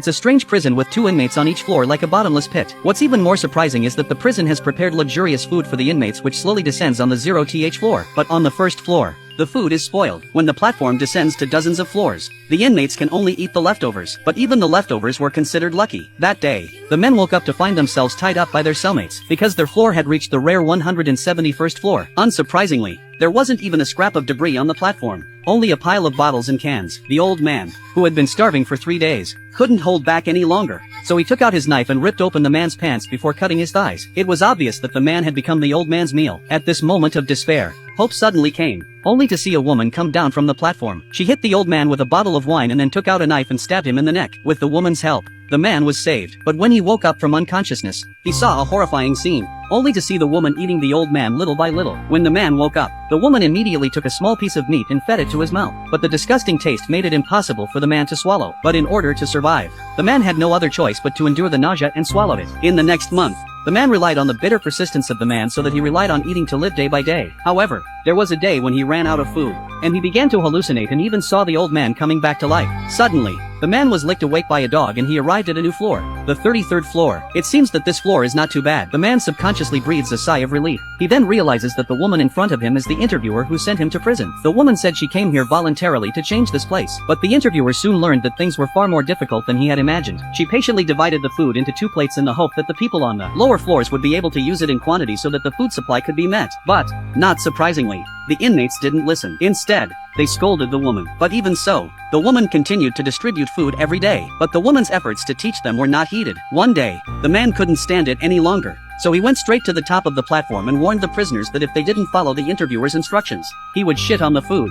It's a strange prison with 2 inmates on each floor like a bottomless pit. What's even more surprising is that the prison has prepared luxurious food for the inmates which slowly descends on the 0th floor. But on the first floor, the food is spoiled. When the platform descends to dozens of floors, the inmates can only eat the leftovers. But even the leftovers were considered lucky. That day, the men woke up to find themselves tied up by their cellmates because their floor had reached the rare 171st floor. Unsurprisingly, there wasn't even a scrap of debris on the platform. Only a pile of bottles and cans. The old man, who had been starving for 3 days, couldn't hold back any longer. So he took out his knife and ripped open the man's pants before cutting his thighs. It was obvious that the man had become the old man's meal. At this moment of despair, hope suddenly came, only to see a woman come down from the platform. She hit the old man with a bottle of wine and then took out a knife and stabbed him in the neck. With the woman's help, the man was saved. But when he woke up from unconsciousness, he saw a horrifying scene, only to see the woman eating the old man little by little. When the man woke up, the woman immediately took a small piece of meat and fed it to his mouth. But the disgusting taste made it impossible for the man to swallow. But in order to survive, the man had no other choice but to endure the nausea and swallow it. In the next month, the man relied on the bitter persistence of the man so that he relied on eating to live day by day. However, there was a day when he ran out of food, and he began to hallucinate and even saw the old man coming back to life. Suddenly, the man was licked awake by a dog and he arrived at a new floor, the 33rd floor. It seems that this floor is not too bad. The man subconsciously breathes a sigh of relief. He then realizes that the woman in front of him is the interviewer who sent him to prison. The woman said she came here voluntarily to change this place, but the interviewer soon learned that things were far more difficult than he had imagined. She patiently divided the food into 2 plates in the hope that the people on the lower floors would be able to use it in quantity so that the food supply could be met. But, not surprisingly, the inmates didn't listen. Instead, they scolded the woman. But even so, the woman continued to distribute food every day. But the woman's efforts to teach them were not heeded. One day, the man couldn't stand it any longer. So he went straight to the top of the platform and warned the prisoners that if they didn't follow the interviewer's instructions, he would shit on the food.